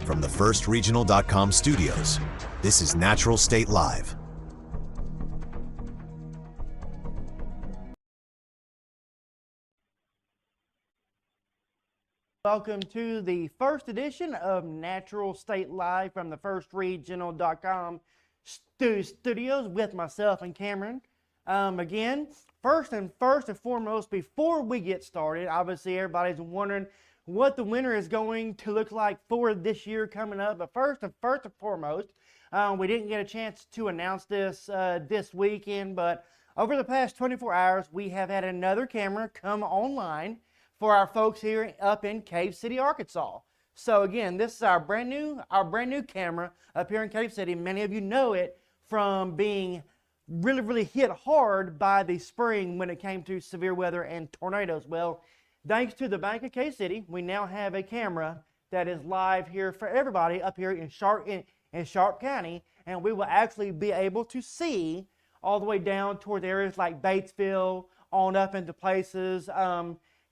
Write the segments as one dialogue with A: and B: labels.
A: From the FirstRegional.com studios, this is Natural State Live.
B: Welcome to the first edition of Natural State Live from the FirstRegional.com studios with myself and Cameron. Again, first and foremost, before we get started, obviously everybody's wondering what the winter is going to look like for this year coming up. But first and foremost, we didn't get a chance to announce this this weekend, but over the past 24 hours, we have had another camera come online for our folks here up in Cave City, Arkansas. So again, this is our brand new camera up here in Cave City. Many of you know it from being really hit hard by the spring when it came to severe weather and tornadoes. Well, thanks to the Bank of Cave City, we now have a camera that is live here for everybody up here in Sharp County, and we will actually be able to see all the way down towards areas like Batesville, on up into places,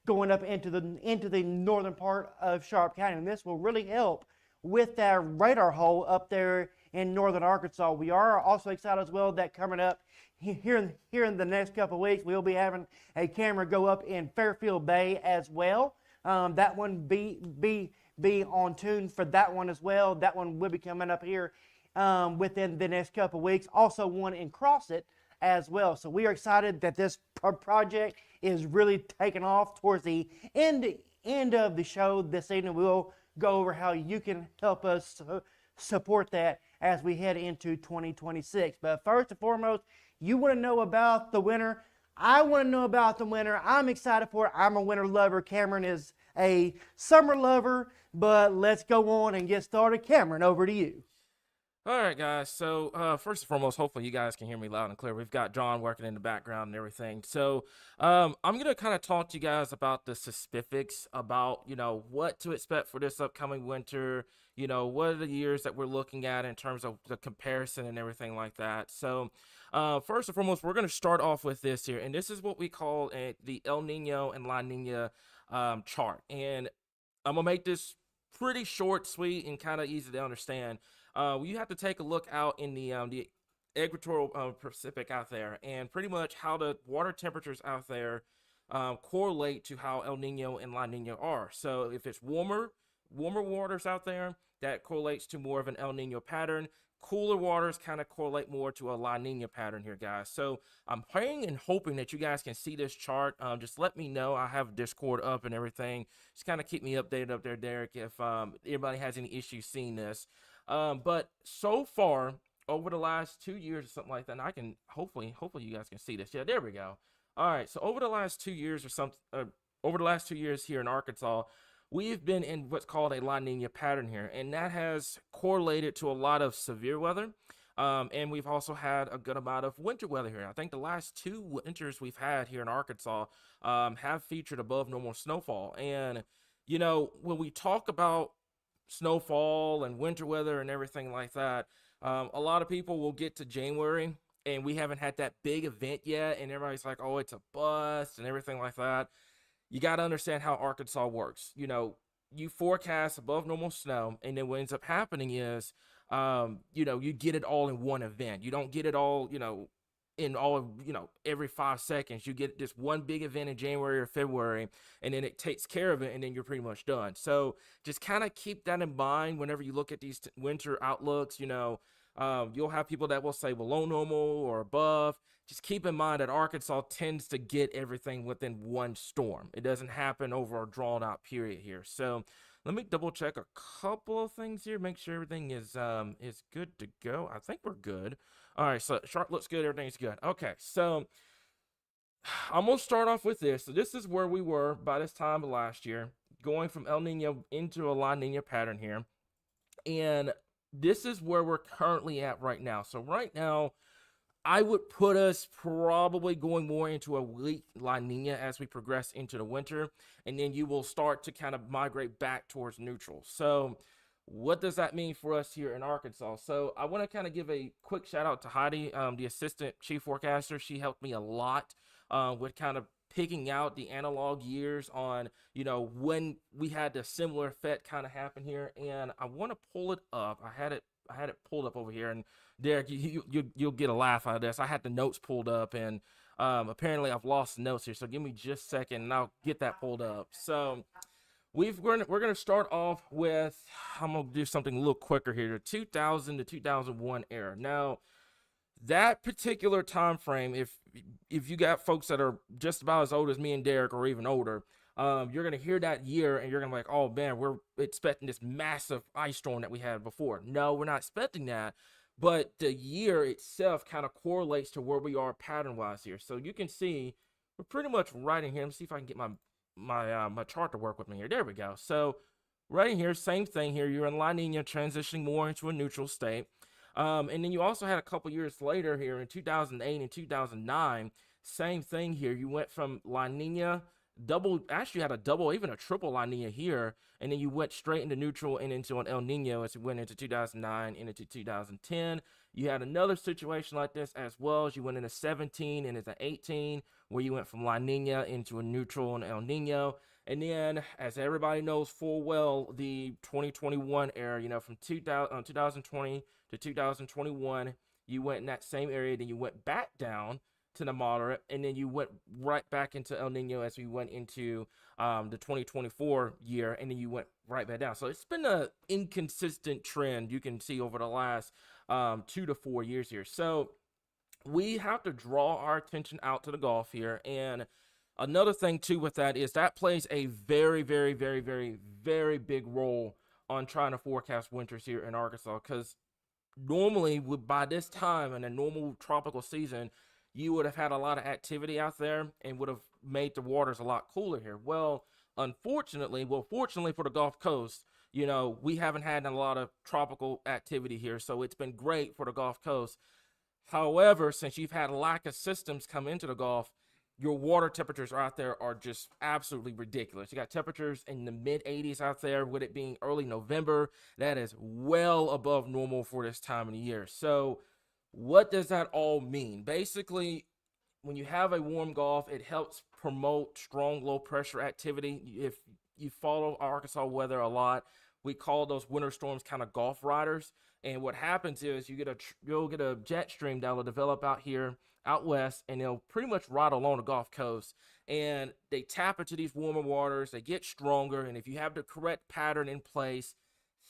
B: going up into the northern part of Sharp County. And this will really help with that radar hole up there in northern Arkansas. We are also excited as well that coming up here in the next couple of weeks, we'll be having a camera go up in Fairfield Bay as well. That one be on tune for that one as well. That one will be coming up here within the next couple of weeks. Also one in Crossett as well. So we are excited that this project is really taking off. Towards the end of the show this evening, we'll go over how you can help us support that as we head into 2026. But first and foremost, you want to know about the winter. I want to know about the winter. I'm excited for it. I'm a winter lover. Cameron is a summer lover. But let's go on and get started. Cameron, over to you.
C: All right, guys. So first and foremost, hopefully you guys can hear me loud and clear. We've got John working in the background and everything. So I'm going to kind of talk to you guys about the specifics about, what to expect for this upcoming winter. What are the years that we're looking at in terms of the comparison and everything like that. So first and foremost, we're going to start off with this here. And this is what we call the El Nino and La Nina chart. And I'm going to make this pretty short, sweet, and kind of easy to understand. You have to take a look out in the equatorial Pacific out there, and pretty much how the water temperatures out there correlate to how El Nino and La Nina are. So if it's warmer waters out there, that correlates to more of an El Nino pattern. Cooler waters kind of correlate more to a La Nina pattern here, guys. So I'm praying and hoping that you guys can see this chart. Just let me know. I have Discord up and everything. Just kind of keep me updated up there, Derek, if anybody has any issues seeing this. But so far, over the last 2 years or something like that, and I can hopefully you guys can see this. Yeah, there we go. All right, so over the last 2 years or something, over the last 2 years here in Arkansas, we've been in what's called a La Nina pattern here, and that has correlated to a lot of severe weather. And we've also had a good amount of winter weather here. I think the last 2 winters we've had here in Arkansas have featured above normal snowfall. And, when we talk about snowfall and winter weather and everything like that, a lot of people will get to January and we haven't had that big event yet, and everybody's like, oh, it's a bust and everything like that. You got to understand how Arkansas works. You forecast above normal snow, and then what ends up happening is you get it all in one event. You don't get it all in all every 5 seconds. You get this one big event in January or February, and then it takes care of it, and then you're pretty much done. So just kind of keep that in mind whenever you look at these winter outlooks. You'll have people that will say below normal or above. Just keep in mind that Arkansas tends to get everything within one storm. It doesn't happen over a drawn out period here. So let me double check a couple of things here, make sure everything is good to go. I think we're good. All right, so chart looks good, everything's good. Okay, so I'm gonna start off with this. So this is where we were by this time of last year, going from El Nino into a La Nina pattern here. And this is where we're currently at right now. So right now, I would put us probably going more into a weak La Nina as we progress into the winter, and then you will start to kind of migrate back towards neutral. So what does that mean for us here in Arkansas? So I want to kind of give a quick shout out to Heidi, the assistant chief forecaster. She helped me a lot with kind of picking out the analog years on, when we had the similar effect kind of happen here. And I want to pull it up. I had it pulled up over here. And Derek, you'll get a laugh out of this. I had the notes pulled up, and apparently I've lost the notes here. So give me just a second, and I'll get that pulled up. So we're gonna start off with, I'm gonna do something a little quicker here. The 2000 to 2001 era. Now, that particular time frame, if you got folks that are just about as old as me and Derek, or even older, you're gonna hear that year and you're gonna be like, oh man, we're expecting this massive ice storm that we had before. No, we're not expecting that, but the year itself kind of correlates to where we are pattern wise here. So you can see we're pretty much right in here. Let me see if I can get my chart to work with me here. There we go. So right in here, same thing here. You're in La Nina, transitioning more into a neutral state. And then you also had a couple years later here in 2008 and 2009, same thing here. You went from La Nina, actually had a double, even a triple La Nina here, and then you went straight into neutral and into an El Nino as you went into 2009 and into 2010. You had another situation like this as well as you went into 17 and into 18, where you went from La Nina into a neutral and El Nino. And then, as everybody knows full well, the 2021 era, from 2020 to 2021, you went in that same area, then you went back down to the moderate, and then you went right back into El Nino as we went into the 2024 year, and then you went right back down. So it's been an inconsistent trend you can see over the last 2 to 4 years here. So we have to draw our attention out to the Gulf here. And another thing too with that is that plays a very, very, very, very, very big role on trying to forecast winters here in Arkansas, because normally by this time in a normal tropical season, you would have had a lot of activity out there and would have made the waters a lot cooler here. Well, fortunately for the Gulf Coast, we haven't had a lot of tropical activity here, so it's been great for the Gulf Coast. However, since you've had a lack of systems come into the Gulf, your water temperatures out there are just absolutely ridiculous. You got temperatures in the mid 80s out there, with it being early November. That is well above normal for this time of the year. So what does that all mean? Basically, when you have a warm Gulf, it helps promote strong low pressure activity. If you follow Arkansas weather a lot, we call those winter storms kind of Gulf riders. And what happens is you'll get a jet stream that will develop out west, and they'll pretty much ride along the Gulf Coast. And they tap into these warmer waters, they get stronger, and if you have the correct pattern in place,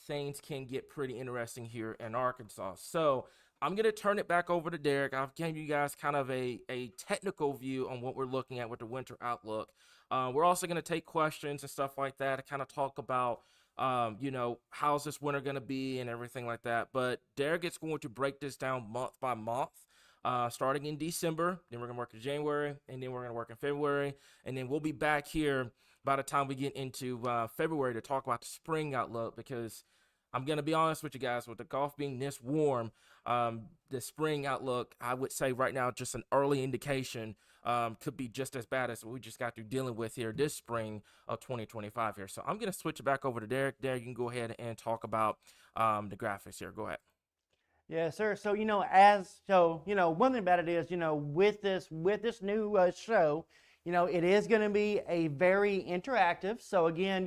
C: things can get pretty interesting here in Arkansas. So I'm going to turn it back over to Derek. I've given you guys kind of a technical view on what we're looking at with the winter outlook. We're also going to take questions and stuff like that to kind of talk about, how's this winter going to be and everything like that. But Derek is going to break this down month by month, starting in December. Then we're going to work in January, and then we're going to work in February. And then we'll be back here by the time we get into February to talk about the spring outlook, because I'm going to be honest with you guys, with the Gulf being this warm, the spring outlook, I would say right now, just an early indication, could be just as bad as what we just got through dealing with here this spring of 2025 here. So I'm going to switch it back over to Derek. Derek, you can go ahead and talk about the graphics here. Go ahead.
B: Yeah, sir. So, one thing about it is, with this new show, it is going to be a very interactive. So again,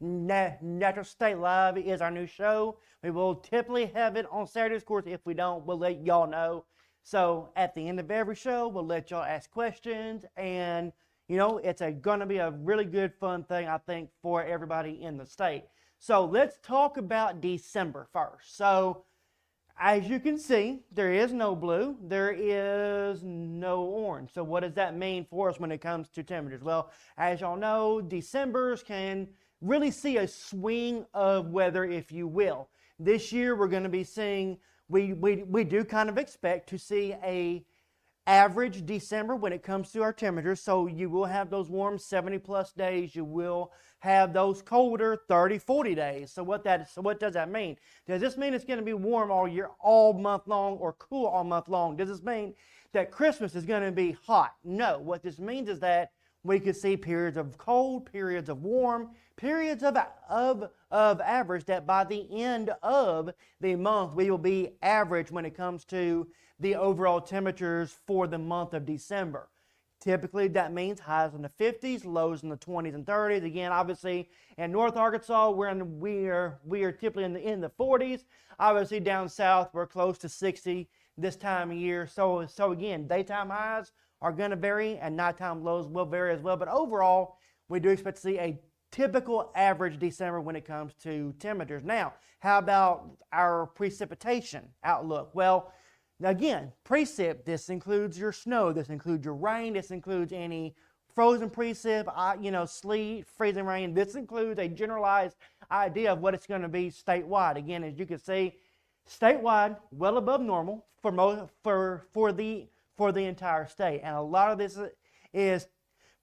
B: Natural State Live is our new show. We will typically have it on Saturdays. Of course, if we don't, we'll let y'all know. So at the end of every show, we'll let y'all ask questions, and it's going to be a really good, fun thing, I think, for everybody in the state. So let's talk about December first. So as you can see, there is no blue, there is no orange. So what does that mean for us when it comes to temperatures? Well, as y'all know, Decembers can really see a swing of weather, if you will. This year we're going to be seeing, we do kind of expect to see a average December when it comes to our temperatures. So you will have those warm 70 plus days. You will have those colder 30, 40 days. So what does that mean? Does this mean it's going to be warm all year, all month long, or cool all month long? Does this mean that Christmas is going to be hot? No. What this means is that we could see periods of cold, periods of warm, periods of average, that by the end of the month we will be average when it comes to the overall temperatures for the month of December. Typically, that means highs in the 50s, lows in the 20s and 30s. Again, obviously, in North Arkansas, we are typically in the 40s. Obviously, down south, we're close to 60 this time of year. So again, daytime highs are going to vary, and nighttime lows will vary as well. But overall, we do expect to see a typical average December when it comes to temperatures. Now, how about our precipitation outlook? Well, again, precip, this includes your snow, this includes your rain, this includes any frozen precip, sleet, freezing rain. This includes a generalized idea of what it's going to be statewide. Again, as you can see, statewide, well above normal for the entire state. And a lot of this is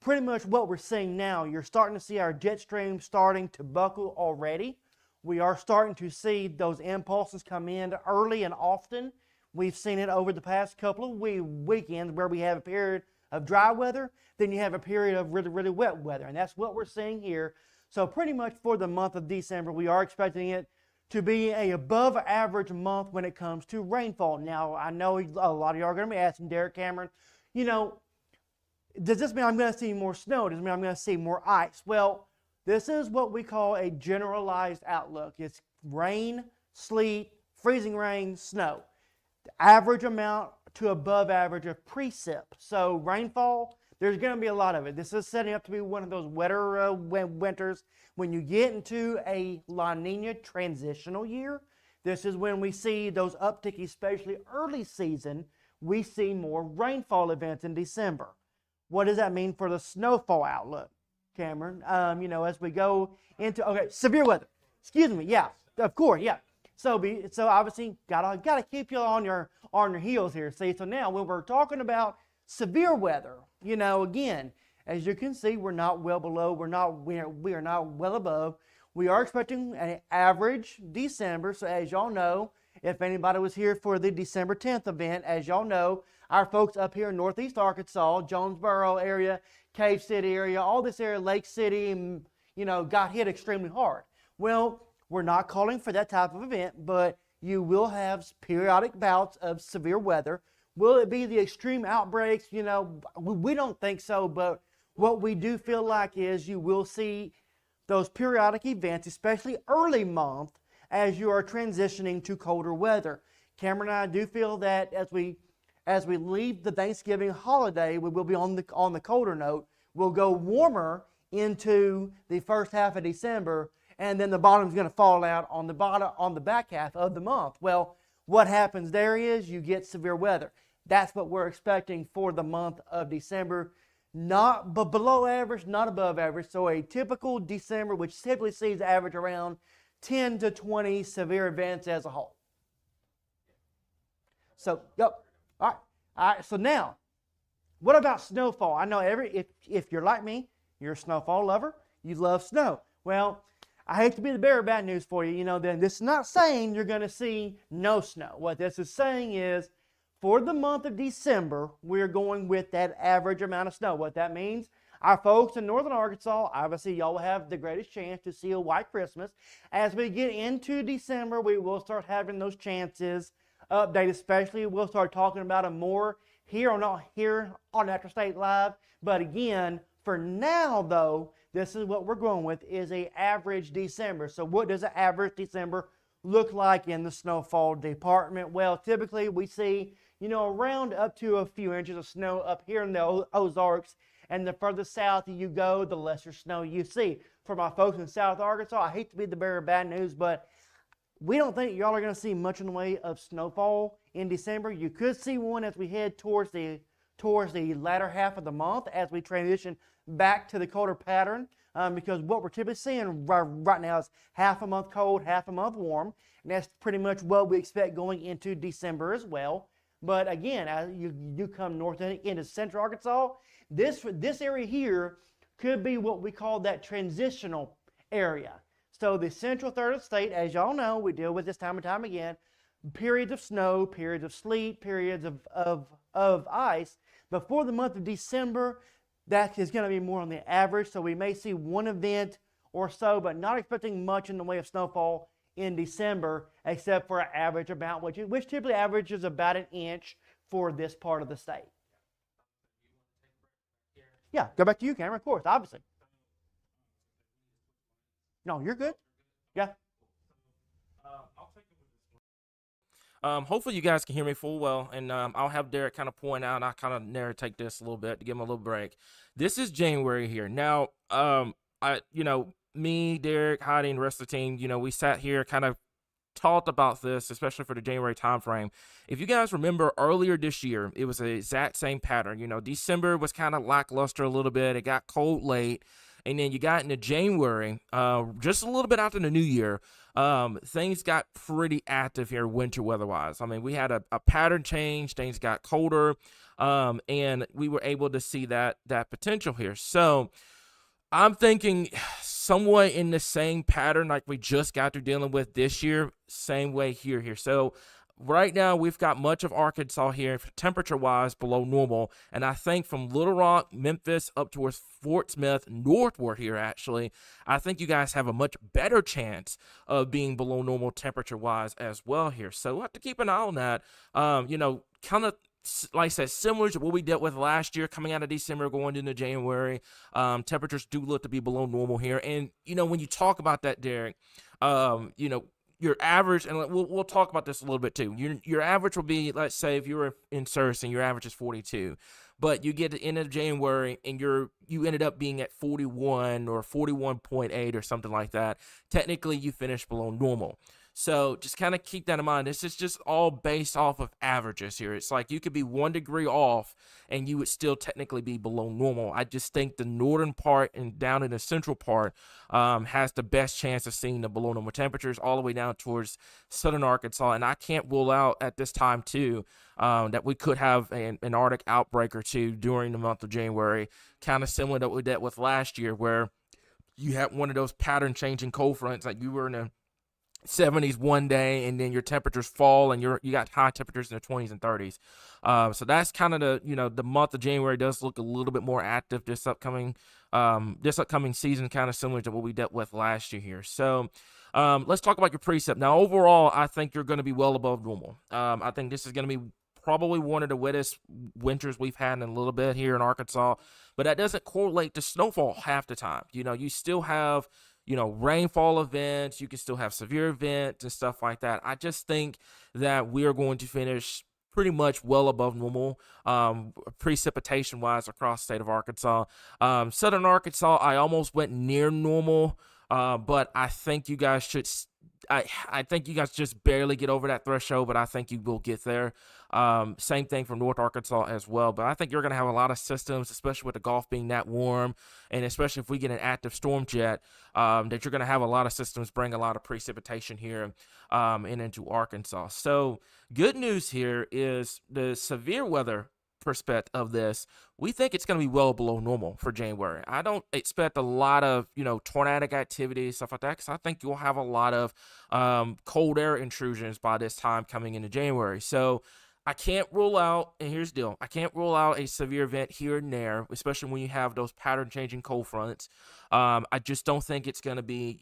B: pretty much what we're seeing now. You're starting to see our jet stream starting to buckle already. We are starting to see those impulses come in early and often. We've seen it over the past couple of weekends where we have a period of dry weather, then you have a period of really, really wet weather. And that's what we're seeing here. So pretty much for the month of December, we are expecting it to be a above average month when it comes to rainfall. Now, I know a lot of you are going to be asking, Derek Cameron, does this mean I'm going to see more snow? Does this mean I'm going to see more ice? Well, this is what we call a generalized outlook. It's rain, sleet, freezing rain, snow. The average amount to above average of precip. So rainfall, there's going to be a lot of it. This is setting up to be one of those wetter winters. When you get into a La Nina transitional year, this is when we see those uptick, especially early season, we see more rainfall events in December. What does that mean for the snowfall outlook, Cameron? As we go into, severe weather. Excuse me, yeah, of course, yeah. So obviously, gotta keep you on your heels here. See, so now when we're talking about severe weather, again, as you can see, we're not well below, we are not well above. We are expecting an average December. So as y'all know, if anybody was here for the December 10th event, as y'all know, our folks up here in Northeast Arkansas, Jonesboro area, Cave City area, all this area, Lake City, got hit extremely hard. Well, we're not calling for that type of event, but you will have periodic bouts of severe weather. Will it be the extreme outbreaks? We don't think so, but what we do feel like is you will see those periodic events, especially early month, as you are transitioning to colder weather. Cameron and I do feel that as we leave the Thanksgiving holiday, we will be on the colder note. We'll go warmer into the first half of December, and then the bottom's going to fall out on the back half of the month. Well, what happens there is you get severe weather. That's what we're expecting for the month of December. Not below average, not above average. So a typical December, which typically sees average around 10 to 20 severe events as a whole. So, yep. All right. So now, what about snowfall? I know if you're like me, you're a snowfall lover. You love snow. Well, I hate to be the bearer of bad news for you. Then this is not saying you're going to see no snow. What this is saying is, for the month of December, we're going with that average amount of snow. What that means, our folks in northern Arkansas, obviously y'all will have the greatest chance to see a white Christmas. As we get into December, we will start having those chances update, especially we'll start talking about them more here on Natural State Live. But again, for now though, this is what we're going with, is a average December. So what does an average December look like in the snowfall department? Well, typically we see, around up to a few inches of snow up here in the Ozarks, and the further south you go, the lesser snow you see. For my folks in South Arkansas, I hate to be the bearer of bad news, but we don't think y'all are going to see much in the way of snowfall in December. You could see one as we head towards the latter half of the month as we transition back to the colder pattern, because what we're typically seeing right now is half a month cold, half a month warm, and that's pretty much what we expect going into December as well. But again, as you come north into central Arkansas, this area here could be what we call that transitional area. So the central third of the state, as y'all know, we deal with this time and time again, periods of snow, periods of sleet, periods of ice. But for the month of December, that is going to be more on the average. So we may see one event or so, but not expecting much in the way of snowfall in December, except for an average amount, which typically averages about an inch for this part of the state. Yeah, go back to you, Cameron, of course, obviously. No, you're good. Yeah.
C: Hopefully you guys can hear me full well, and I'll have Derek kind of point out. I kind of narrate this a little bit to give him a little break. This is January here. Now, me, Derek, Heidi, and the rest of the team, we sat here kind of talked about this, especially for the January timeframe. If you guys remember earlier this year, it was the exact same pattern. December was kind of lackluster a little bit. It got cold late. And then you got into January, just a little bit after the new year, things got pretty active here winter weather-wise. I mean, we had a pattern change. Things got colder, and we were able to see that potential here. So I'm thinking somewhat in the same pattern like we just got through dealing with this year, same way here. So right now, we've got much of Arkansas here, temperature-wise, below normal. And I think from Little Rock, Memphis, up towards Fort Smith, northward here, actually, I think you guys have a much better chance of being below normal temperature-wise as well here. So we'll have to keep an eye on that. Kind of, like I said, similar to what we dealt with last year, coming out of December, going into January. Temperatures do look to be below normal here. And, when you talk about that, Derek, your average, and we'll talk about this a little bit too. Your average will be, let's say, if you were in Searcy, your average is 42, but you get to the end of January and you ended up being at 41 or 41.8 or something like that. Technically, you finished below normal. So just kind of keep that in mind. This is just all based off of averages here. It's like you could be 1 degree off and you would still technically be below normal. I just think the northern part and down in the central part has the best chance of seeing the below normal temperatures all the way down towards southern Arkansas. And I can't rule out at this time too that we could have an Arctic outbreak or two during the month of January, kind of similar to what we did with last year, where you had one of those pattern changing cold fronts, like you were in a 70s one day and then your temperatures fall and you got high temperatures in the 20s and 30s. So that's kind of the month of January does look a little bit more active this upcoming season, kind of similar to what we dealt with last year here. So let's talk about your precip. Now, overall, I think you're going to be well above normal. I think this is going to be probably one of the wettest winters we've had in a little bit here in Arkansas, but that doesn't correlate to snowfall half the time. You still have rainfall events, you can still have severe events and stuff like that. I just think that we are going to finish pretty much well above normal precipitation wise across the state of Arkansas. Southern Arkansas, I almost went near normal, but I think you guys should I think you guys just barely get over that threshold, but I think you will get there. Same thing from North Arkansas as well. But I think you're going to have a lot of systems, especially with the Gulf being that warm, and especially if we get an active storm jet, that you're going to have a lot of systems bring a lot of precipitation here and into Arkansas. So good news here is the severe weather perspective of this, we think it's going to be well below normal for January. I don't expect a lot of, tornadic activity, stuff like that, because I think you'll have a lot of cold air intrusions by this time coming into January. So I can't rule out, and here's the deal, I can't rule out a severe event here and there, especially when you have those pattern-changing cold fronts. I just don't think it's going to be,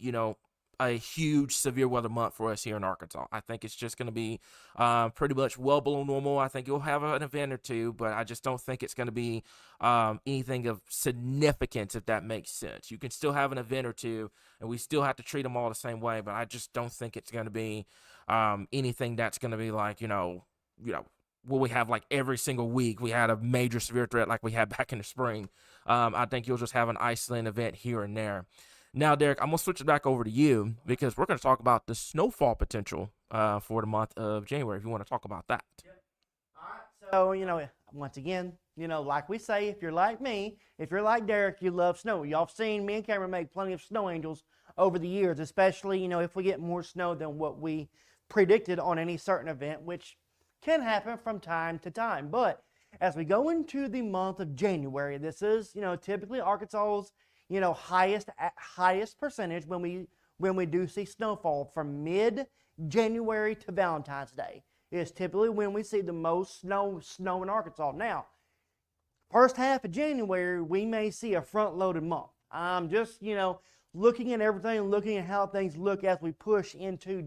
C: a huge severe weather month for us here in Arkansas. I think it's just going to be pretty much well below normal. I think you'll have an event or two, but I just don't think it's going to be anything of significance, if that makes sense. You can still have an event or two, and we still have to treat them all the same way, but I just don't think it's going to be anything that's going to be like, what we have like every single week. We had a major severe threat like we had back in the spring. I think you'll just have an isolated event here and there. Now, Derek, I'm going to switch it back over to you because we're going to talk about the snowfall potential for the month of January, if you want to talk about that.
B: All right, so, once again, like we say, if you're like me, if you're like Derek, you love snow. Y'all have seen me and Cameron make plenty of snow angels over the years, especially, if we get more snow than what we predicted on any certain event, which can happen from time to time. But as we go into the month of January, this is, typically Arkansas's highest percentage when we do see snowfall from mid-January to Valentine's Day is typically when we see the most snow in Arkansas. Now, first half of January, we may see a front-loaded month. Just, looking at everything, looking at how things look as we push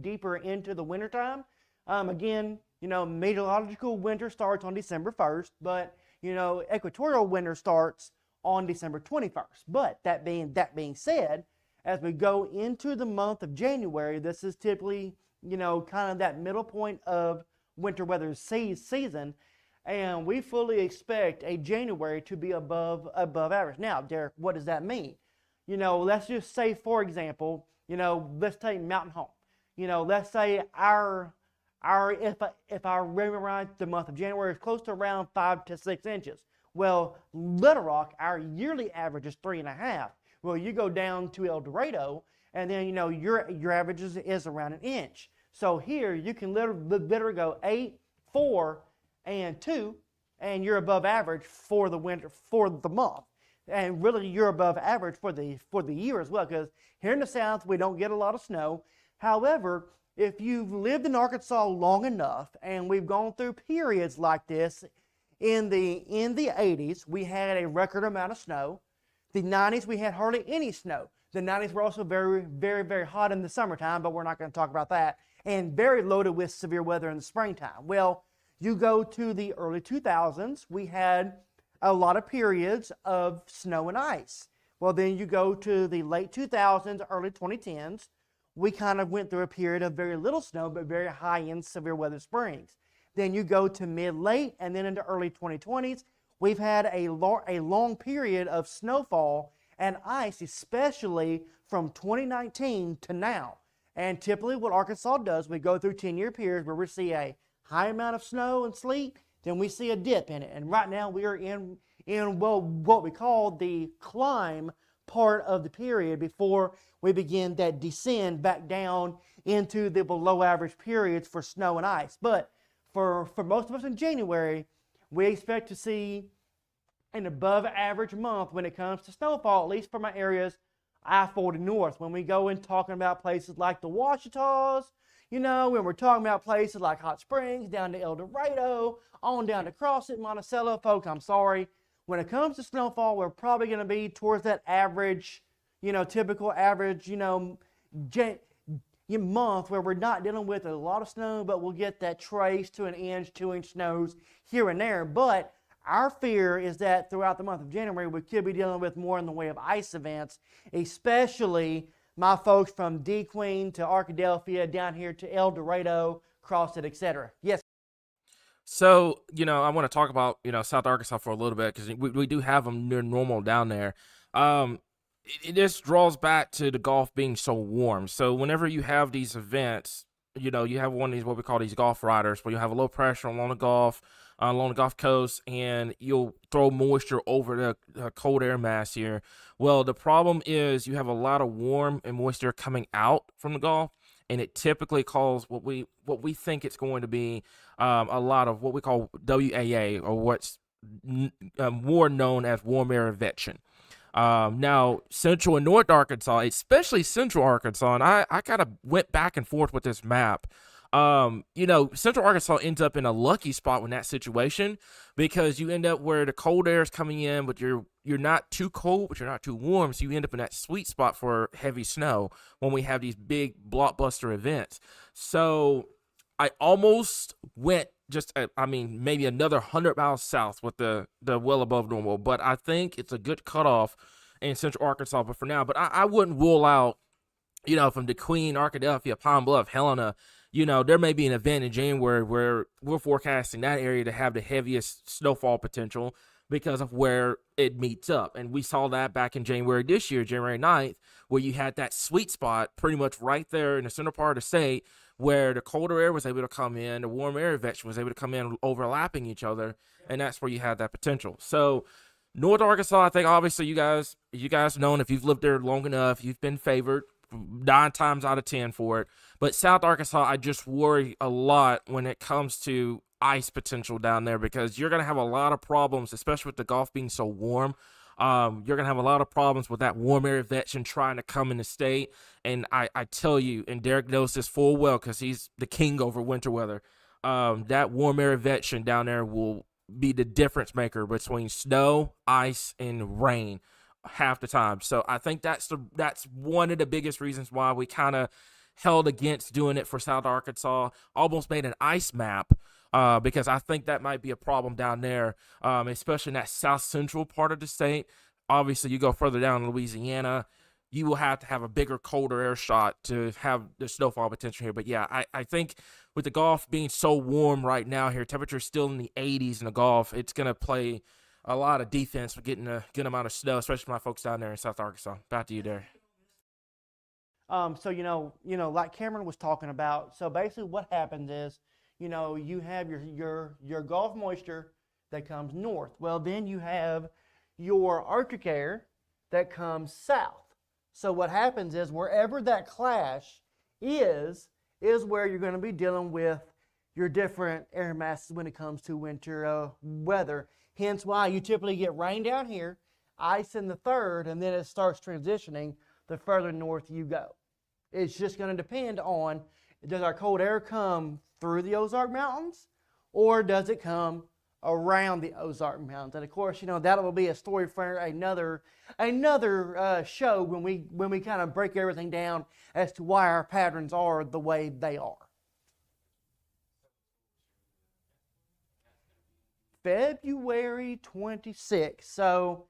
B: deeper into the wintertime. Again, meteorological winter starts on December 1st, but, equatorial winter starts on December 21st. But that being said, as we go into the month of January, this is typically, kind of that middle point of winter weather season, and we fully expect a January to be above average. Now, Derek, what does that mean? Let's just say, for example, let's take Mountain Home. Let's say if I remember right, the month of January is close to around 5 to 6 inches. Well, Little Rock, our yearly average is 3.5. Well, you go down to El Dorado, and then your average is around an inch. So here you can literally go 8, 4, and 2, and you're above average for the winter, for the month. And really you're above average for the year as well, because here in the South we don't get a lot of snow. However, if you've lived in Arkansas long enough, and we've gone through periods like this, in the 80s we had a record amount of snow. The 90s we had hardly any snow. The 90s were also very, very, very hot in the summertime, but we're not going to talk about that, and very loaded with severe weather in the springtime. Well, you go to the early 2000s, we had a lot of periods of snow and ice. Well, then you go to the late 2000s, early 2010s, we kind of went through a period of very little snow, but very high-end severe weather springs. Then you go to mid-late, and then into early 2020s, we've had a long period of snowfall and ice, especially from 2019 to now. And typically what Arkansas does, we go through 10-year periods where we see a high amount of snow and sleet, then we see a dip in it. And right now we are in what we call the climb part of the period before we begin that descend back down into the below average periods for snow and ice. But for most of us in January, we expect to see an above average month when it comes to snowfall, at least for my areas I-40 North. When we go in talking about places like the Ouachitas, when we're talking about places like Hot Springs, down to El Dorado, on down to Crossett, Monticello, folks, I'm sorry. When it comes to snowfall, we're probably going to be towards that average, typical average, month where we're not dealing with a lot of snow, but we'll get that trace to an inch, 2-inch snows here and there. But our fear is that throughout the month of January, we could be dealing with more in the way of ice events, especially my folks from DeQueen to Arkadelphia, down here to El Dorado, Crossett, etc. Yes.
C: So, I want to talk about, South Arkansas for a little bit, because we do have them near normal down there. It just draws back to the Gulf being so warm. So whenever you have these events, you have one of these, what we call these Gulf riders, where you have a low pressure along the Gulf Coast, and you'll throw moisture over the cold air mass here. Well, the problem is you have a lot of warm and moisture coming out from the Gulf, and it typically causes what we think it's going to be a lot of what we call WAA, or what's more known as warm air advection. Now, Central and North Arkansas, especially Central Arkansas, and I kind of went back and forth with this map. Central Arkansas ends up in a lucky spot in that situation, because you end up where the cold air is coming in, but you're not too cold, but you're not too warm. So you end up in that sweet spot for heavy snow when we have these big blockbuster events. So I almost went maybe another 100 miles south with the well above normal, but I think it's a good cutoff in Central Arkansas. But for now, I wouldn't rule out, from DeQueen, Arkadelphia, Pine Bluff, Helena, there may be an event in January where we're forecasting that area to have the heaviest snowfall potential because of where it meets up. And we saw that back in January this year, January 9th, where you had that sweet spot pretty much right there in the center part of the state, where the colder air was able to come in, the warm air advection was able to come in, overlapping each other, and that's where you had that potential. So North Arkansas, I think obviously you guys know, if you've lived there long enough, you've been favored 9 times out of 10 for it. But South Arkansas, I just worry a lot when it comes to ice potential down there, because you're going to have a lot of problems, especially with the Gulf being so warm. You're going to have a lot of problems with that warm air advection trying to come in the state. And I tell you, and Derek knows this full well because he's the king over winter weather, that warm air advection down there will be the difference maker between snow, ice, and rain half the time. So I think that's one of the biggest reasons why we kind of held against doing it for South Arkansas, almost made an ice map, because I think that might be a problem down there, especially in that south central part of the state. Obviously, you go further down in Louisiana, you will have to have a bigger, colder air shot to have the snowfall potential here. But yeah, I think with the Gulf being so warm right now here, temperatures still in the 80s in the Gulf, it's going to play a lot of defense for getting a good amount of snow, especially for my folks down there in South Arkansas. Back to you, Derek.
B: So like Cameron was talking about. So basically, what happens is, you have your Gulf moisture that comes north. Well, then you have your Arctic air that comes south. So what happens is wherever that clash is where you're going to be dealing with your different air masses when it comes to winter weather. Hence why you typically get rain down here, ice in the third, and then it starts transitioning the further north you go. It's just going to depend on, does our cold air come through the Ozark Mountains, or does it come around the Ozark Mountains? And of course, that will be a story for another show when we kind of break everything down as to why our patterns are the way they are. February 26th. So,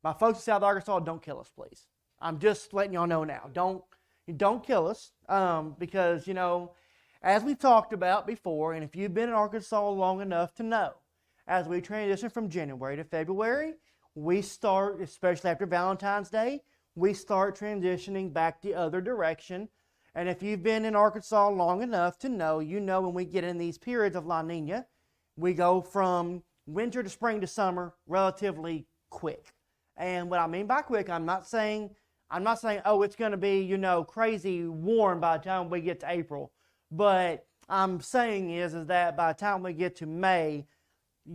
B: my folks in South Arkansas, don't kill us, please. I'm just letting y'all know now. Don't kill us, because as we talked about before, and if you've been in Arkansas long enough to know, as we transition from January to February, we start, especially after Valentine's Day, we start transitioning back the other direction. And if you've been in Arkansas long enough to know, when we get in these periods of La Nina, we go from winter to spring to summer relatively quick. And what I mean by quick, I'm not saying, oh, it's going to be, crazy warm by the time we get to April. But I'm saying is that by the time we get to May,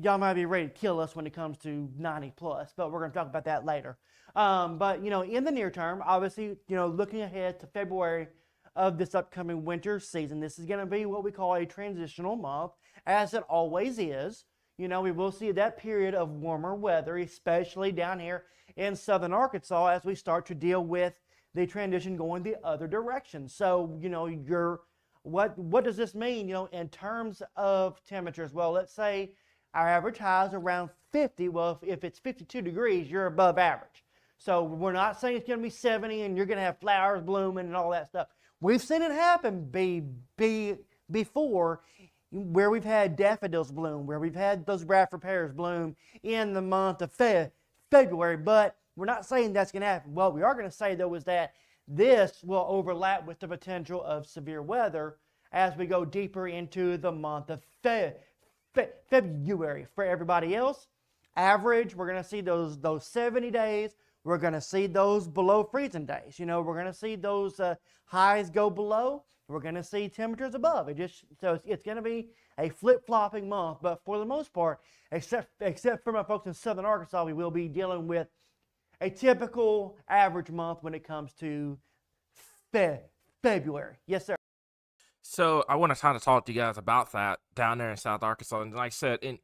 B: y'all might be ready to kill us when it comes to 90 plus. But we're going to talk about that later. But, in the near term, obviously, looking ahead to February of this upcoming winter season, this is going to be what we call a transitional month, as it always is. We will see that period of warmer weather, especially down here in southern Arkansas, as we start to deal with the transition going the other direction. So, what does this mean, in terms of temperatures? Well, let's say our average high is around 50. Well, if it's 52 degrees, you're above average. So we're not saying it's going to be 70 and you're going to have flowers blooming and all that stuff. We've seen it happen before, where we've had daffodils bloom, where we've had those Bradford pears bloom in the month of February, but we're not saying that's going to happen. What we are going to say, though, is that this will overlap with the potential of severe weather as we go deeper into the month of February. For everybody else, average, we're going to see those 70 days. We're going to see those below freezing days. We're going to see those highs go below. We're going to see temperatures above. It's going to be a flip-flopping month. But for the most part, except for my folks in southern Arkansas, we will be dealing with a typical average month when it comes to February. Yes, sir.
C: So I want to kind of talk to you guys about that down there in South Arkansas. And like I said, in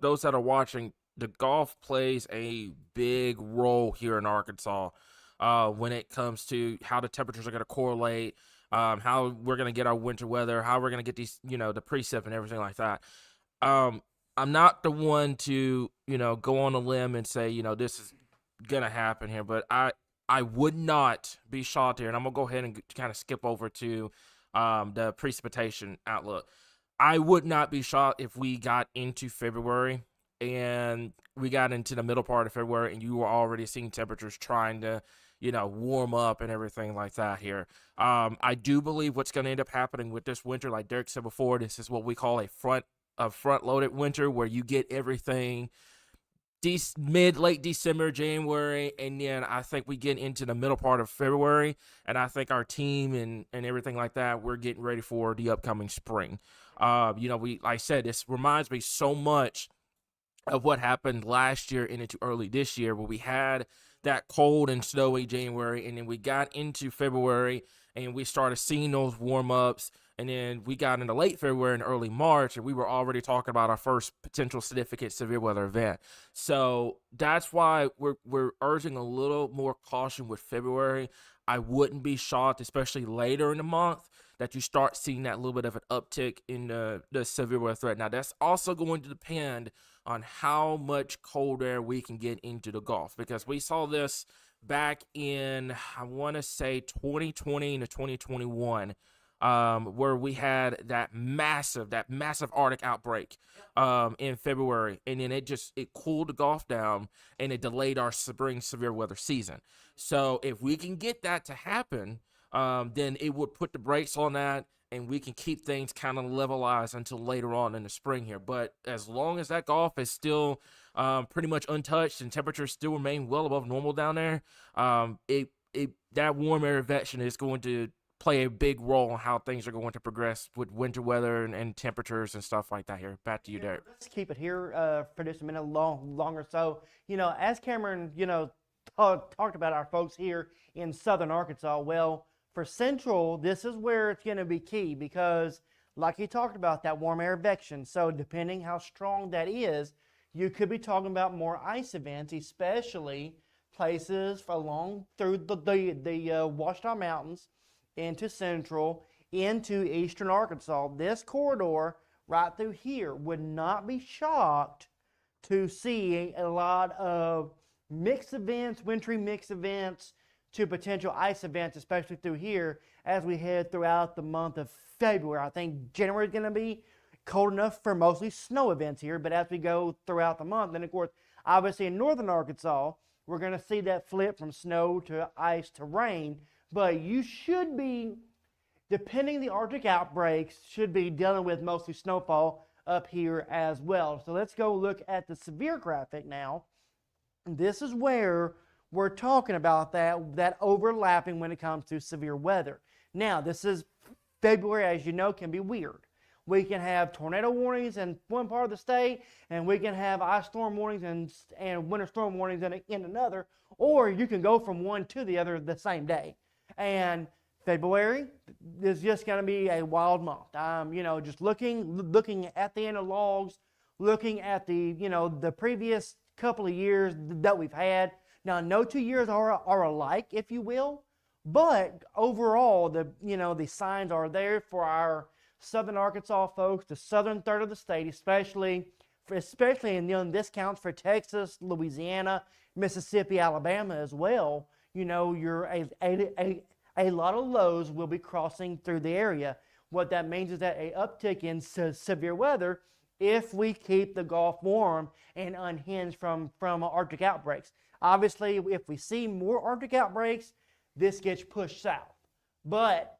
C: those that are watching, the Gulf plays a big role here in Arkansas when it comes to how the temperatures are going to correlate, how we're going to get our winter weather, how we're going to get these, the precip and everything like that. I'm not the one to, go on a limb and say, this is going to happen here, but I would not be shocked here. And I'm going to go ahead and kind of skip over to the precipitation outlook. I would not be shocked if we got into February and we got into the middle part of February and you were already seeing temperatures trying to, warm up and everything like that here. I do believe what's going to end up happening with this winter, like Derek said before, this is what we call a front-loaded winter, where you get everything late December, January, and then I think we get into the middle part of February, and I think our team and everything like that, we're getting ready for the upcoming spring. Like I said, this reminds me so much of what happened last year and into early this year, where we had that cold and snowy January, and then we got into February, and we started seeing those warm-ups. And then we got into late February and early March, and we were already talking about our first potential significant severe weather event. So that's why we're urging a little more caution with February. I wouldn't be shocked, especially later in the month, that you start seeing that little bit of an uptick in the severe weather threat. Now, that's also going to depend on how much cold air we can get into the Gulf, because we saw this back in, I want to say, 2020 to 2021. Where we had that massive Arctic outbreak in February, and then it cooled the Gulf down, and it delayed our spring severe weather season. So if we can get that to happen, then it would put the brakes on that, and we can keep things kind of levelized until later on in the spring here. But as long as that Gulf is still pretty much untouched and temperatures still remain well above normal down there, that warm air advection is going to play a big role in how things are going to progress with winter weather and temperatures and stuff like that here. Back to you, Derek.
B: Let's keep it here for just a minute longer. So, as Cameron, talked about our folks here in southern Arkansas, well, for central, this is where it's going to be key because, like he talked about, that warm air advection. So depending how strong that is, you could be talking about more ice events, especially places along through the Ouachita Mountains, into central, into eastern Arkansas. This corridor right through here would not be shocked to see a lot of mixed events, wintry mixed events, to potential ice events, especially through here as we head throughout the month of February. I think January is going to be cold enough for mostly snow events here, but as we go throughout the month, then of course, obviously in northern Arkansas, we're going to see that flip from snow to ice to rain. But you should be, depending the Arctic outbreaks, should be dealing with mostly snowfall up here as well. So let's go look at the severe graphic now. This is where we're talking about that overlapping when it comes to severe weather. Now, this is February, as you know, can be weird. We can have tornado warnings in one part of the state, and we can have ice storm warnings and winter storm warnings in another, or you can go from one to the other the same day. And February is just going to be a wild month. Just looking at the analogs, looking at the previous couple of years that we've had. Now, no 2 years are alike, if you will, but overall, the signs are there for our southern Arkansas folks, the southern third of the state, especially, and this counts for Texas, Louisiana, Mississippi, Alabama as well. You're a lot of lows will be crossing through the area. What that means is that a uptick in severe weather if we keep the Gulf warm and unhinged from Arctic outbreaks. Obviously, if we see more Arctic outbreaks, this gets pushed south. But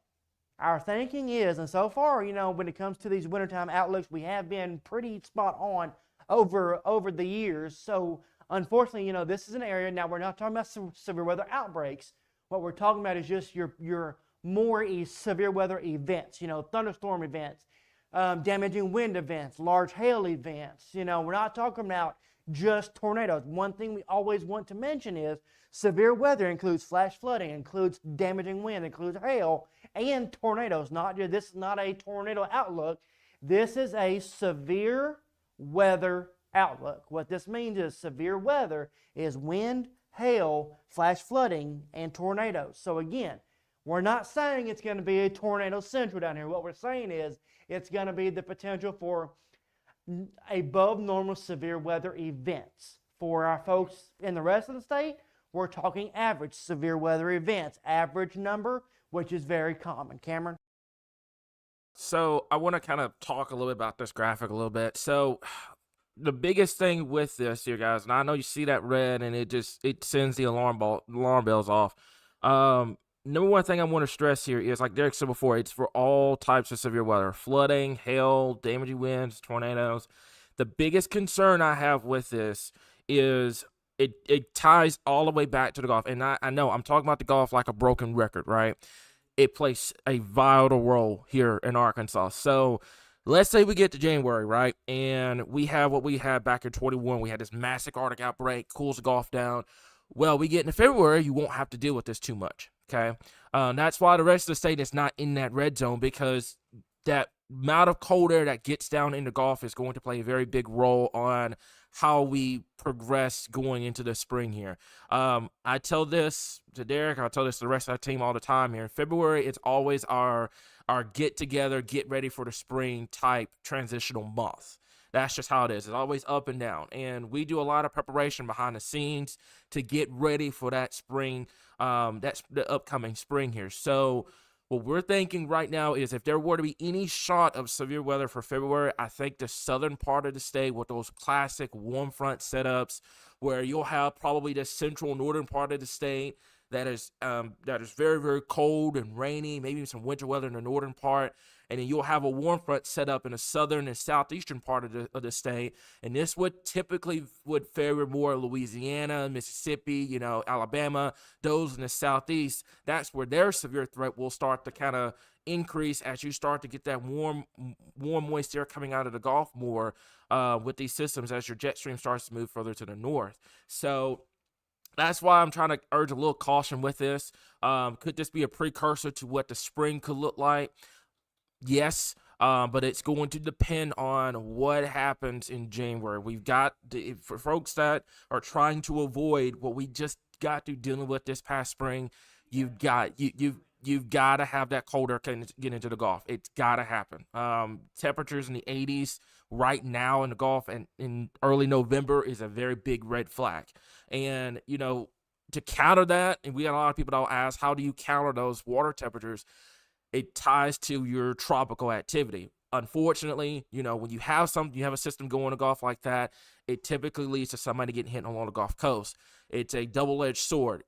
B: our thinking is, and so far, when it comes to these wintertime outlooks, we have been pretty spot on over the years. So unfortunately, this is an area, now we're not talking about severe weather outbreaks. What we're talking about is just your more severe weather events, thunderstorm events, damaging wind events, large hail events. We're not talking about just tornadoes. One thing we always want to mention is severe weather includes flash flooding, includes damaging wind, includes hail, and tornadoes. This is not a tornado outlook. This is a severe weather outlook. What this means is severe weather is wind, hail, flash flooding, and tornadoes. So again, we're not saying it's going to be a tornado central down here. What we're saying is it's going to be the potential for above normal severe weather events. For our folks in the rest of the state, we're talking average severe weather events, average number, which is very common. Cameron?
C: So I want to kind of talk a little bit about this graphic a little bit. So the biggest thing with this here, guys, and I know you see that red and it sends the alarm bells off. Number one thing I want to stress here is, like Derek said before, it's for all types of severe weather: flooding, hail, damaging winds, tornadoes. The biggest concern I have with this is it ties all the way back to the Gulf. And I know I'm talking about the Gulf like a broken record, right? It plays a vital role here in Arkansas. So let's say we get to January, right? And we have what we had back in 21. We had this massive Arctic outbreak, cools the Gulf down. Well, we get into February, you won't have to deal with this too much. Okay. That's why the rest of the state is not in that red zone, because that amount of cold air that gets down in the Gulf is going to play a very big role on how we progress going into the spring here. I tell this to Derek, I tell this to the rest of our team all the time here. In February, it's always our get together, get ready for the spring type transitional month. That's just how it is. It's always up and down. And we do a lot of preparation behind the scenes to get ready for that spring, that's the upcoming spring here. So what we're thinking right now is, if there were to be any shot of severe weather for February, I think the southern part of the state with those classic warm front setups, where you'll have probably the central northern part of the state that is very, very cold and rainy, maybe some winter weather in the northern part. And then you'll have a warm front set up in the southern and southeastern part of the state. And this would typically favor more Louisiana, Mississippi, Alabama, those in the southeast. That's where their severe threat will start to kind of increase as you start to get that warm, moist air coming out of the Gulf more with these systems as your jet stream starts to move further to the north. So that's why I'm trying to urge a little caution with this. Could this be a precursor to what the spring could look like? Yes, but it's going to depend on what happens in January. We've got, for folks that are trying to avoid what we just got to dealing with this past spring, you've got to have that cold air get into the Gulf. It's got to happen. Temperatures in the 80s right now in the Gulf and in early November is a very big red flag. And, to counter that, and we got a lot of people that'll ask, how do you counter those water temperatures? It ties to your tropical activity. Unfortunately, when you have a system going in the Gulf like that, it typically leads to somebody getting hit along the Gulf Coast. It's a double-edged sword.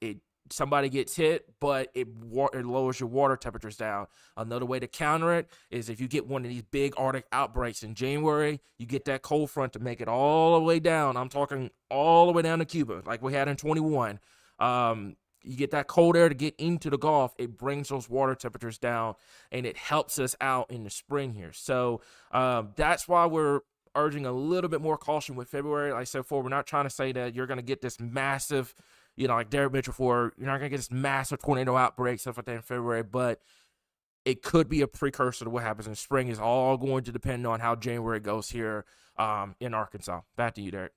C: Somebody gets hit, but it lowers your water temperatures down. Another way to counter it is if you get one of these big Arctic outbreaks in January, you get that cold front to make it all the way down. I'm talking all the way down to Cuba, like we had in 21. You get that cold air to get into the Gulf, it brings those water temperatures down, and it helps us out in the spring here. So that's why we're urging a little bit more caution with February. Like I said before, we're not trying to say that you're going to get this massive, like Derek mentioned before, you're not going to get this massive tornado outbreak, stuff like that in February, but it could be a precursor to what happens in spring. Is all going to depend on how January goes here in Arkansas. Back to you, Derek.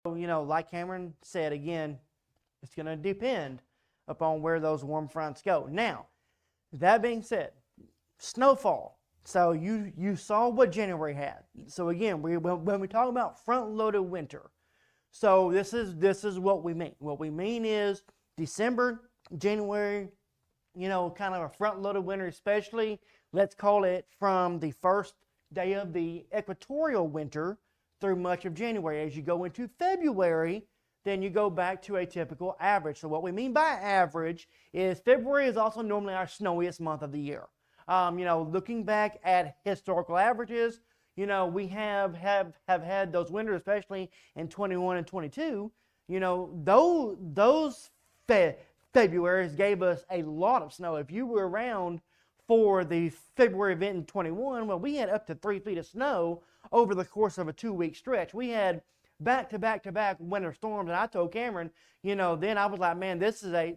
B: Like Cameron said again, it's going to depend upon where those warm fronts go. Now, that being said, snowfall. So you saw what January had. So again, when we talk about front-loaded winter, so this is what we mean. What we mean is December, January, kind of a front-loaded winter, especially, let's call it from the first day of the equatorial winter through much of January. As you go into February, then you go back to a typical average. So what we mean by average is February is also normally our snowiest month of the year. Looking back at historical averages, we have had those winters, especially in 21 and 22. Those Februarys gave us a lot of snow. If you were around for the February event in 21, well, we had up to 3 feet of snow over the course of a 2-week stretch. We had back-to-back winter storms, and I told Cameron, then I was like, man, this is a,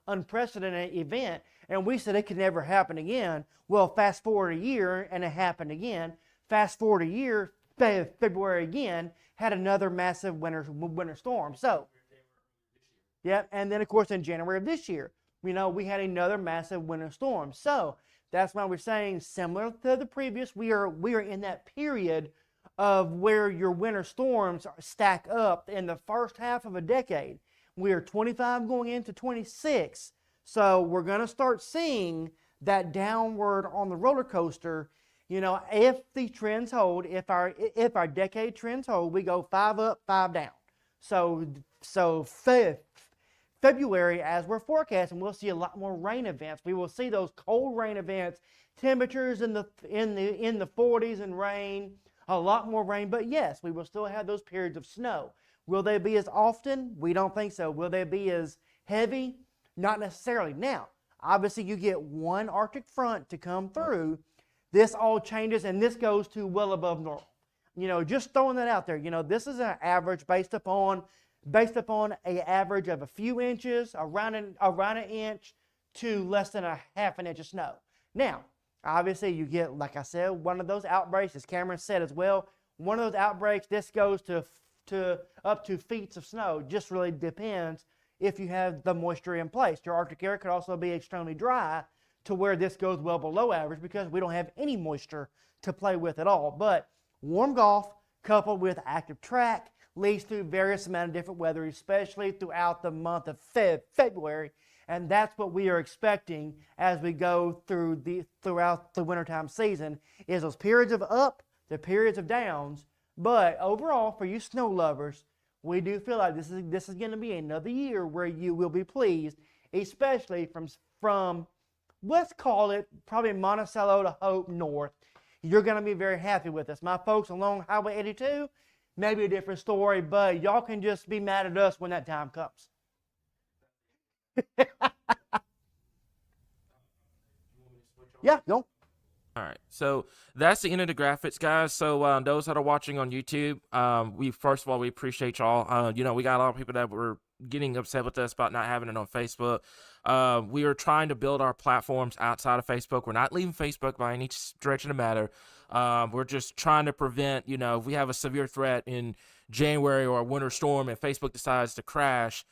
B: unprecedented event, and we said it could never happen again. Well, fast forward a year, and it happened again. Fast forward a year, February again, had another massive winter storm. So, yeah, and then, of course, in January of this year, we had another massive winter storm. So, that's why we're saying, similar to the previous, we are in that period of where your winter storms stack up in the first half of a decade. We are 25 going into 26. So we're going to start seeing that downward on the roller coaster. If the trends hold, if our decade trends hold, we go 5 up, 5 down. So February, as we're forecasting, we'll see a lot more rain events. We will see those cold rain events, temperatures in the 40s and rain. A lot more rain, but yes, we will still have those periods of snow. Will they be as often? We don't think so. Will they be as heavy? Not necessarily. Now, obviously you get one Arctic front to come through. This all changes, and this goes to well above normal. Just throwing that out there. This is an average based upon based upon a average of a few inches, around an inch to less than a half an inch of snow. Now, obviously, you get, like I said, one of those outbreaks, as Cameron said as well. One of those outbreaks, this goes to up to feet of snow. Just really depends if you have the moisture in place. Your Arctic area could also be extremely dry to where this goes well below average because we don't have any moisture to play with at all. But warm golf coupled with active track leads to various amount of different weather, especially throughout the month of February. And that's what we are expecting as we go throughout the wintertime season, is those periods of up, the periods of downs. But overall, for you snow lovers, we do feel like this is going to be another year where you will be pleased, especially from let's call it probably Monticello to Hope North. You're going to be very happy with us. My folks along Highway 82, maybe a different story, but y'all can just be mad at us when that time comes. Yeah, go.
C: All right, so that's the end of the graphics, guys. So those that are watching on YouTube, we first of all, we appreciate y'all. You know, we got a lot of people that were getting upset with us about not having it on Facebook. We are trying to build our platforms outside of Facebook. We're not leaving Facebook by any stretch of the matter. We're just trying to prevent, you know, if we have a severe threat in January or a winter storm and Facebook decides to crash,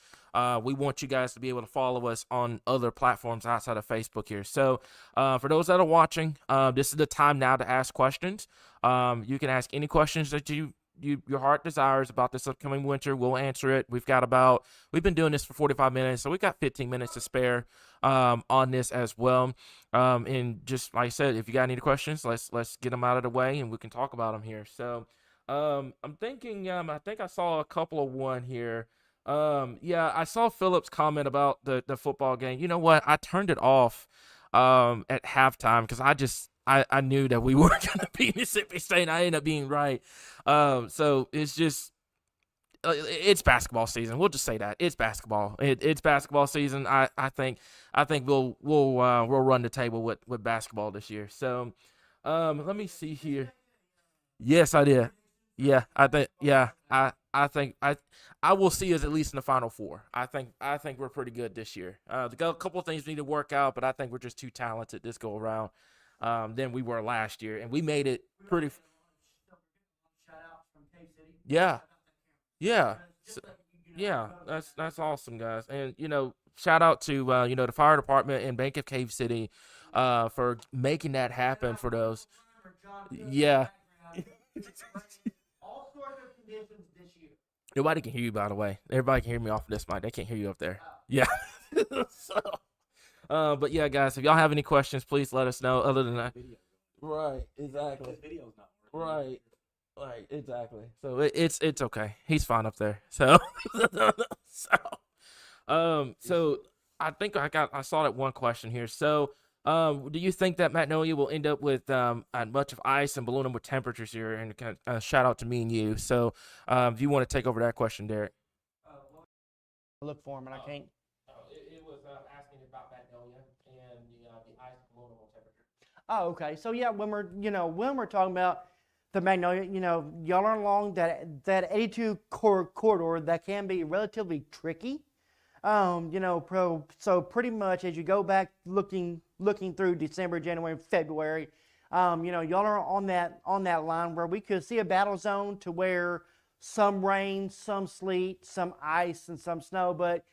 C: we want you guys to be able to follow us on other platforms outside of Facebook here. So for those that are watching, this is the time now to ask questions. You can ask any questions that your heart desires about this upcoming winter. We'll answer it. We've been doing this for 45 minutes, so we've got 15 minutes to spare on this as well. And just like I said, if you got any questions, let's get them out of the way and we can talk about them here. So I'm thinking, I think I saw a couple of one here. Yeah, I saw Philip's comment about the football game. You know what? I turned it off at halftime because I knew that we were going to beat Mississippi State. I ended up being right. So it's just it's basketball season. We'll just say that it's basketball. It's basketball season. I think we'll run the table with basketball this year. So let me see here. Yes, I did. Yeah, I think. Yeah, I think I will see us at least in the Final Four. I think we're pretty good this year. A couple of things need to work out, but I think we're just too talented this go around than we were last year, and we made it pretty. Yeah, yeah, yeah. That's awesome, guys. And you know, shout out to the fire department and Bank of Cave City for making that happen for those. Yeah.
B: All sorts of conditions this year.
C: Nobody can hear you, by the way. Everybody can hear me off of this mic. They can't hear you up there. Yeah. But yeah, guys, if y'all have any questions, please let us know. Other than that, right? Exactly. Right. Exactly. So it's okay. He's fine up there. So, so I think I saw that one question here. So, do you think that Magnolia will end up with much of ice and ballooning with temperatures here? And kind of, shout out to me and you. So, if you want to take over that question, Derek.
B: Look for him, and I can't.
C: It was asking about Magnolia and the ice and ballooning with temperature.
B: Oh, okay. So yeah, when we're talking about the Magnolia, y'all are along that 82 corridor that can be relatively tricky. So pretty much as you go back looking through December, January, February, y'all are on that line where we could see a battle zone to where some rain, some sleet, some ice, and some snow. But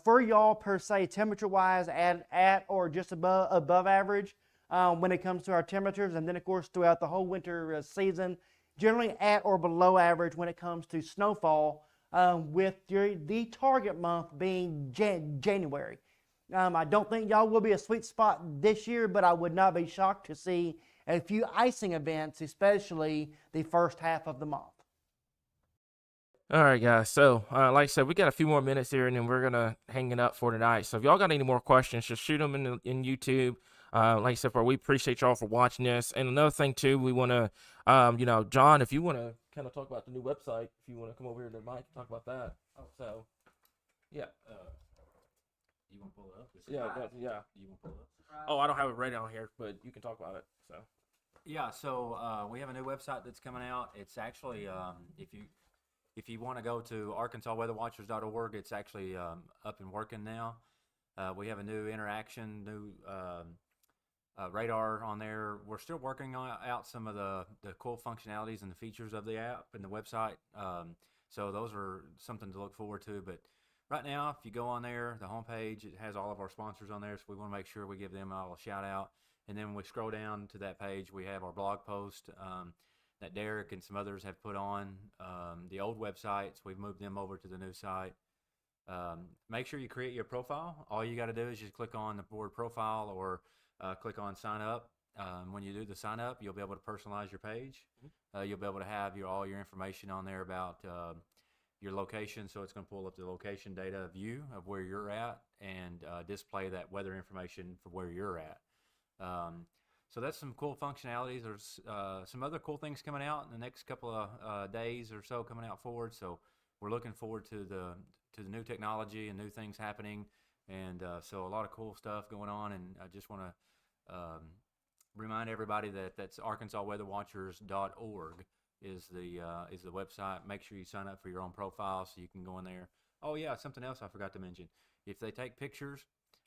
B: for y'all per se, temperature-wise, at or just above average when it comes to our temperatures, and then of course throughout the whole winter season, generally at or below average when it comes to snowfall. With the target month being January. I don't think y'all will be a sweet spot this year, but I would not be shocked to see a few icing events, especially the first half of the month.
C: All right, guys. So, like I said, we got a few more minutes here, and then we're gonna hang it up for tonight. So, if y'all got any more questions, just shoot them in YouTube. Like I said, we appreciate y'all for watching this. And another thing too, we want to, John, if you want to kind of talk about the new website, if you want to come over here to the mic and talk about that. So, yeah.
D: You want to pull it up?
C: Yeah.
D: You want to pull it up?
C: Oh, I don't have it right on here, but you can talk about it. So.
D: Yeah. So we have a new website that's coming out. It's actually if you if you want to go to arkansasweatherwatchers.org, it's actually up and working now. We have a new interaction, new radar on there. We're still working out some of the cool functionalities and the features of the app and the website. So those are something to look forward to. But right now, if you go on there, the homepage, it has all of our sponsors on there. So we want to make sure we give them all a shout out. And then when we scroll down to that page, we have our blog post that Derek and some others have put on. The old websites, we've moved them over to the new site. Make sure you create your profile. All you got to do is just click on the word profile or click on sign up. When you do the sign up, you'll be able to personalize your page. You'll be able to have all your information on there about your location. So it's going to pull up the location data view of where you're at and display that weather information for where you're at. So that's some cool functionalities. There's some other cool things coming out in the next couple of days or so coming out forward. So we're looking forward to the new technology and new things happening. And so a lot of cool stuff going on. And I just want to remind everybody that that's arkansasweatherwatchers.org is the website. Make sure you sign up for your own profile so you can go in there. Oh yeah, something else I forgot to mention. If they take pictures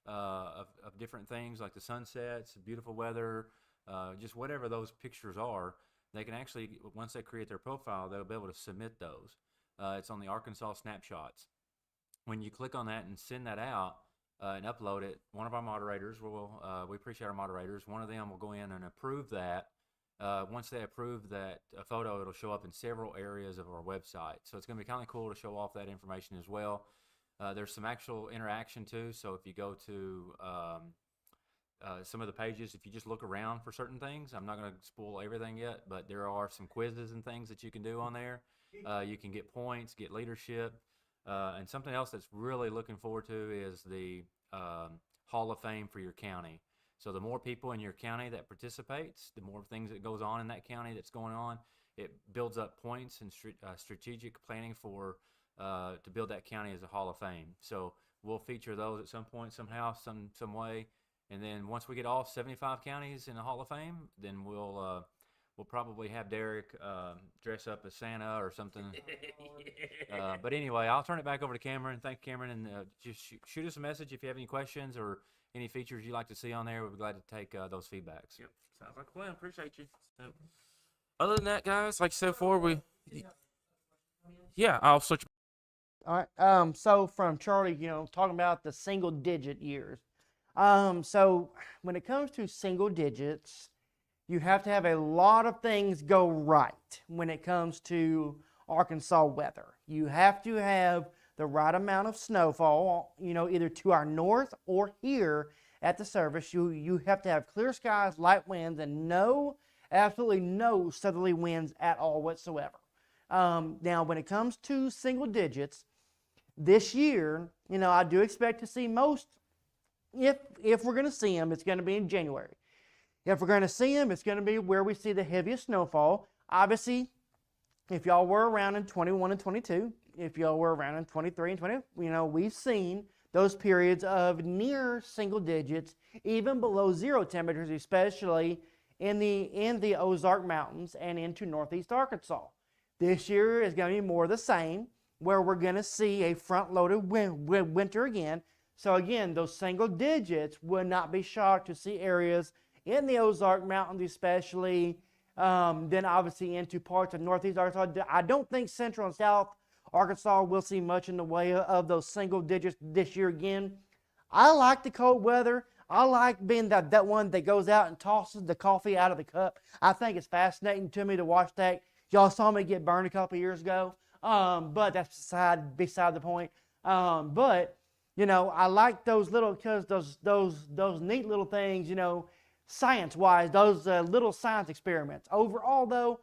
D: of different things like the sunsets, beautiful weather, just whatever those pictures are, they can actually, once they create their profile, they'll be able to submit those. It's on the Arkansas Snapshots. When you click on that and send that out and upload it, one of our moderators we appreciate our moderators. One of them will go in and approve that. Once they approve that photo, it'll show up in several areas of our website. So it's going to be kind of cool to show off that information as well. There's some actual interaction too. So if you go to some of the pages, if you just look around for certain things, I'm not going to spoil everything yet, but there are some quizzes and things that you can do on there. You can get points, get leadership. And something else that's really looking forward to is the Hall of Fame for your county. So the more people in your county that participates, the more things that goes on in that county that's going on, it builds up points and strategic planning for to build that county as a Hall of Fame. So we'll feature those at some point, somehow, some way. And then once we get all 75 counties in the Hall of Fame, then we'll probably have Derek dress up as Santa or something. But anyway, I'll turn it back over to Cameron. Thank you, Cameron. And just shoot us a message if you have any questions or any features you'd like to see on there. We'd be glad to take those feedbacks.
C: Yep. Sounds like a plan. Appreciate you. So, other than that, guys, like I said before, I'll switch.
B: All right. So from Charlie, talking about the single digit years. So when it comes to single digits, you have to have a lot of things go right when it comes to Arkansas weather. You have to have the right amount of snowfall, either to our north or here at the service. You have to have clear skies, light winds, and absolutely no southerly winds at all whatsoever. Now, when it comes to single digits, this year, I do expect to see most, if we're going to see them, it's going to be in January. If we're going to see them, it's going to be where we see the heaviest snowfall. Obviously, if y'all were around in 21 and 22, if y'all were around in 23 and 20, we've seen those periods of near single digits, even below zero temperatures, especially in the Ozark Mountains and into northeast Arkansas. This year is going to be more the same, where we're going to see a front-loaded winter again. So again, those single digits would not be shocked to see areas in the Ozark Mountains especially, then obviously into parts of northeast Arkansas. I don't think central and south Arkansas will see much in the way of those single digits this year again. I like the cold weather. I like being that one that goes out and tosses the coffee out of the cup. I think it's fascinating to me to watch that. Y'all saw me get burned a couple years ago, but that's beside the point. But I like those little, because those neat little things, science-wise, those little science experiments. Overall, though,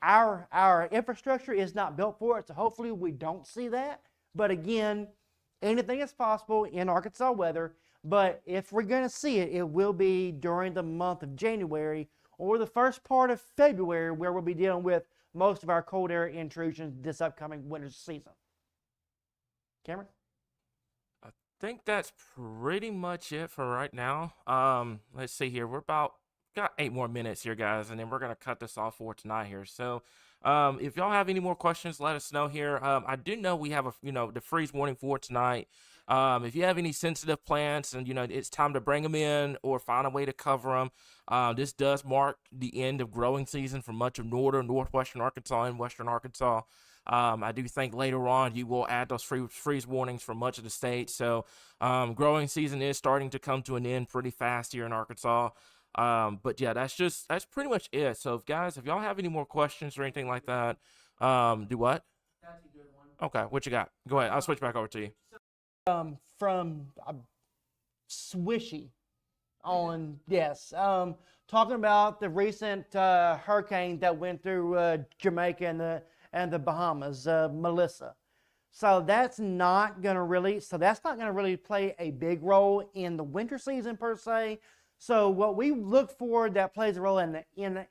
B: our infrastructure is not built for it, so hopefully we don't see that. But again, anything is possible in Arkansas weather. But if we're going to see it, it will be during the month of January or the first part of February, where we'll be dealing with most of our cold air intrusions this upcoming winter season. Cameron?
C: I think that's pretty much it for right now. Let's see here. Got 8 more minutes here, guys, and then we're going to cut this off for tonight here. So If y'all have any more questions, let us know here. I do know we have the freeze warning for tonight. If you have any sensitive plants and it's time to bring them in or find a way to cover them, this does mark the end of growing season for much of northwestern Arkansas and western Arkansas. I do think later on you will add those freeze warnings for much of the state. So growing season is starting to come to an end pretty fast here in Arkansas. But yeah, that's pretty much it. So if y'all have any more questions or anything like that, do what?
B: That's a good one.
C: Okay, what you got? Go ahead. I'll switch back over to you.
B: From Swishy on, yes, talking about the recent hurricane that went through Jamaica and the Bahamas, Melissa. So that's not gonna really play a big role in the winter season per se. So what we look for that plays a role in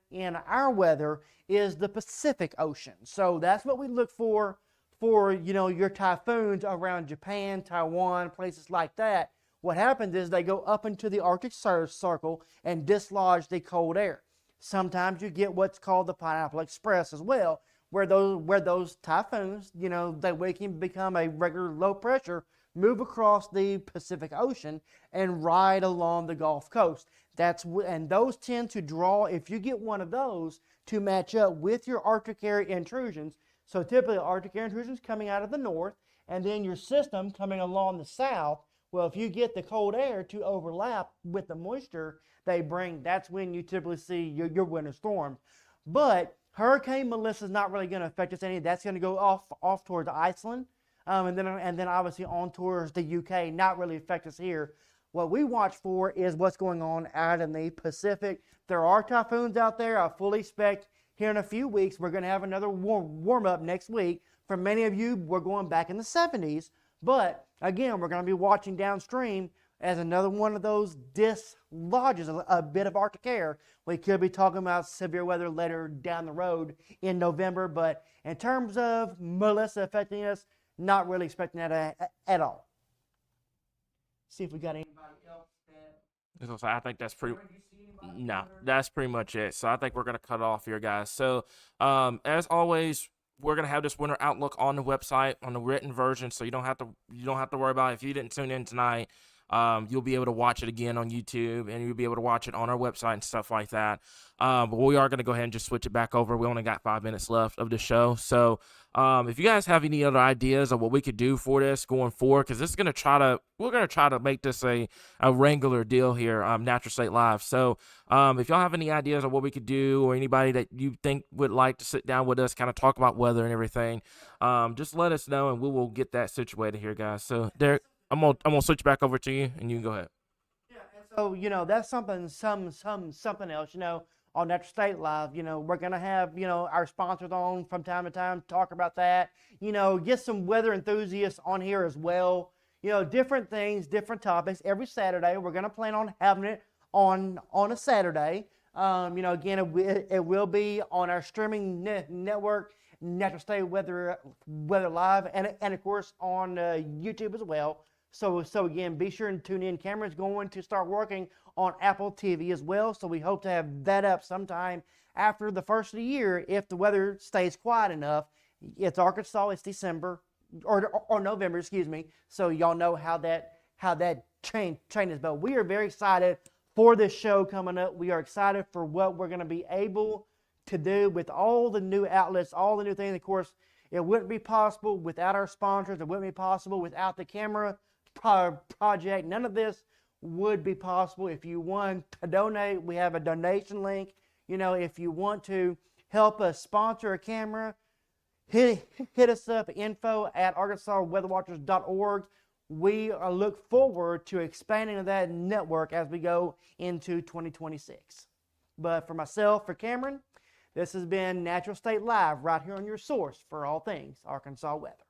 B: our weather is the Pacific Ocean. So that's what we look for your typhoons around Japan, Taiwan, places like that. What happens is they go up into the Arctic Circle and dislodge the cold air. Sometimes you get what's called the Pineapple Express as well, where those typhoons, they can become a regular low pressure, move across the Pacific Ocean and ride along the Gulf Coast. And those tend to draw, if you get one of those, to match up with your Arctic air intrusions. So typically Arctic air intrusions coming out of the north, and then your system coming along the south. Well, if you get the cold air to overlap with the moisture they bring, that's when you typically see your winter storms. But Hurricane Melissa is not really going to affect us any. That's going to go off towards Iceland, and then obviously on towards the UK. Not really affect us here. What we watch for is what's going on out in the Pacific. There are typhoons out there. I fully expect here in a few weeks we're going to have another warm up next week. For many of you, we're going back in the 70s. But again, we're going to be watching downstream as another one of those dislodges a bit of Arctic air. We could be talking about severe weather later down the road in November. But in terms of Melissa affecting us, not really expecting that at all. See if we got anybody else.
C: I think that's that's pretty much it. So I think we're going to cut off here, guys. So as always, we're going to have this winter outlook on the website, on the written version, so you don't have to worry about it. If you didn't tune in tonight, you'll be able to watch it again on YouTube, and you'll be able to watch it on our website and stuff like that. But we are going to go ahead and just switch it back over. We only got 5 minutes left of the show. So if you guys have any other ideas of what we could do for this going forward, because we're going to try to make this a regular deal here, Natural State Live. So if y'all have any ideas of what we could do, or anybody that you think would like to sit down with us, kind of talk about weather and everything, just let us know, and we will get that situated here, guys. So Derek, I'm gonna switch back over to you, and you can go ahead.
B: Yeah, and so that's something else. On Natural State Live, we're gonna have our sponsors on from time to time, talk about that. Get some weather enthusiasts on here as well. Different things, different topics. Every Saturday, we're gonna plan on having it on a Saturday. Again, it will be on our streaming network, Natural State Weather Live, and of course on YouTube as well. So again, be sure and tune in. Cameron's going to start working on Apple TV as well. So we hope to have that up sometime after the first of the year if the weather stays quiet enough. It's Arkansas. It's December or November, excuse me. So y'all know how that changes. But we are very excited for this show coming up. We are excited for what we're going to be able to do with all the new outlets, all the new things. Of course, it wouldn't be possible without our sponsors. It wouldn't be possible without the camera project. None of this would be possible. If you want to donate, we have a donation link. If you want to help us sponsor a camera, hit us up, info@arkansasweatherwatchers.org. We look forward to expanding that network as we go into 2026. But for myself, for Cameron, this has been Natural State Live, right here on your source for all things Arkansas weather.